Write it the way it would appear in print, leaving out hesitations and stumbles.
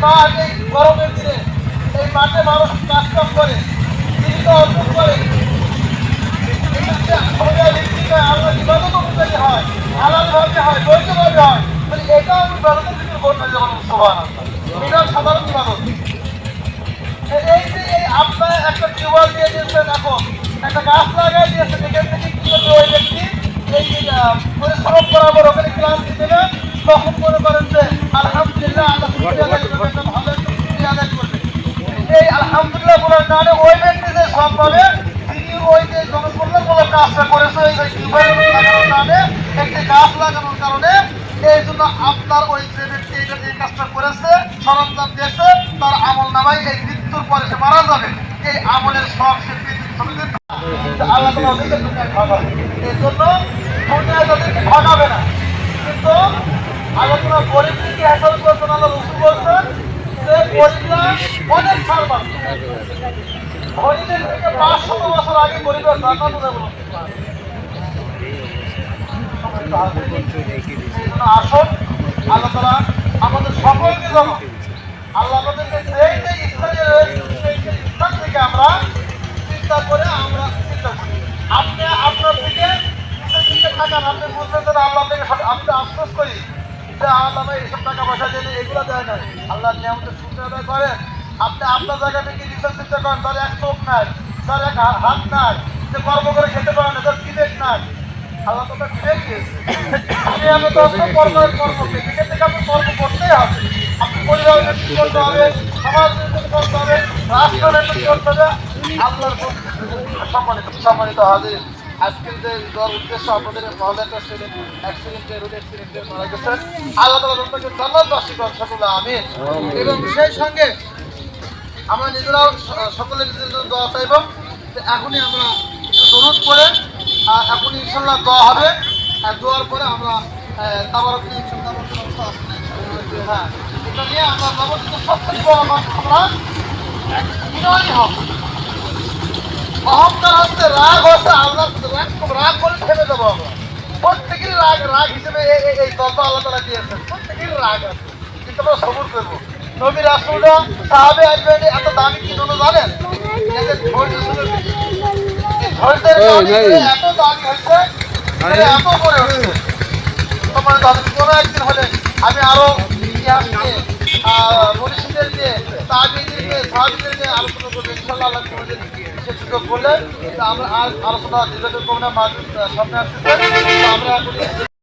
মাঠ এই গরমের দিনে এই মাঠে মানুষ কাজ কাম করে, জীবিকা অর্জন করে, আমরা ইবাদত অনুযায়ী হয়, হালাল ভাবে হয়, বৈধভাবে হয়, মানে এটা আমি ইবাদতের ভিতরে বলতে যেমন সুবহানাল্লাহ, এটা সাধারণ ইবাদত। এই যে এই আপনার একটা টিউবওয়েল দিয়ে দিয়েছেন, এখন একটা গাছ লাগাই দিয়েছেন, এখান থেকে কি করবে ওই ব্যক্তি এই পরিশ্রম করার ওখানে ক্লান্তি দেবে, তখন মনে করেন যে আলহামদুলিল্লাহ আল্লাহ ভালো একটা শুকরিয়া আদায় করবে। এই আলহামদুলিল্লাহ বলার কারণে ওই ব্যক্তি যে সব পাবে, তিনি ওই যে জনকল্যাণমূলক কাজটা করেছে ওই টিউবওয়েল লাগানোর কারণে, একটি গাছ লাগানোর কারণে, এই জন্য আপনার ওই যে ব্যক্তি এই কাজটা করেছে, সরঞ্জাম দিয়েছে, তার আমল নামায় এই মৃত্যুর পরে সে মারা যাবে, এই আমলের সব সে আল্লাহ ঠকাবে। এই জন্য দুনিয়ায় তাদেরকে ঠকাবে না, কিন্তু আলোচনা গরিবকে হ্যাসল করছেন, আল্লাহ রসুল বলছেন যে গরিবরা অনেক ছাড় পাচ্ছে, গরিবের থেকে 500 বছর আগে গরিবের জান্নাত হয়ে বলুন। আসুন আল্লাহ তাআলা আমাদের সকলকে যেন আল্লাহ আমাদেরকে সেই যে স্থানে রয়েছে সেই স্থান থেকে আমরা চিন্তা করে আমরা চিন্তা করি। আপনি আপনার থেকে চিন্তা থাকান, আপনি বুঝবেন যে আল্লাহ থেকে আপনি আফসোস করি যে আল্লাহ এইসব টাকা পয়সা দেন, এগুলো দেয় না, আল্লাহ নিয়ামতের শুকর আদায় করেন। আপনি আপনার জায়গা থেকে নিজের চিন্তা করেন, তার এক চোখ নাই, তার এক হাত নাই, যে কর্ম করে খেতে পারে না, তার বিবেক নাই, আল্লাহ তো বিবেক দিয়েছে। আমি তো কর্ম এখান থেকে আপনি কর্ম করতেই হবে, আপনি পরিবার করতে হবে, সমাজ করতে হবে, রাষ্ট্র করতে হবে। আল্লাহর সম্মানিত হাজির, আজকের যে উদ্দেশ্য আপনাদের মহলে একটা অ্যাক্সিডেন্টে রোড অ্যাক্সিডেন্টে মারা গেছেন, আল্লাহ তাআলা তাদেরকে জান্নাতবাসী করেন সকলে আমিন। এবং সেই সঙ্গে আমরা নিজেরাও সকলে নিজের জন্য দোয়া চাইব। এখনই আমরা একটু দরুদ করে এখনই ইনশাল্লাহ দোয়া হবে, দোয়ার পরে আমরা তাবারক হ্যাঁ এটা নিয়ে আমরা নবদিত সবথেকে বড় আমরা বিনয়ী হব। অহংকার হচ্ছে, রাগ হচ্ছে, আল্লাহ রাগ করে থেমে দেবো আমরা। প্রত্যেকেরই রাগ হিসেবে এই দলটা আল্লাহ তাআলা দিয়েছেন, প্রত্যেকেরই রাগ আছে, কিন্তু আমরা সবুর করবো। নবী রাসূলরা সাহাবে আসবেন এত দামি কি জন্য জানেন? এদের ধৈর্য ছিল, ধৈর্যের এত দামি হয়েছে, এত পরে হয়েছে। তোমার কোনো একদিন হলে আমি আরো ইতিহাস নিয়ে মনীষীদের নিয়ে তাবিঈদের নিয়ে সাহাবীদের নিয়ে আলোচনা করবো ইনশাআল্লাহ। আল্লাহ তোমাদের সে সুযোগ করলে আমরা আর আলোচনা দীর্ঘ করবো না, সামনে আসতেছে আমরা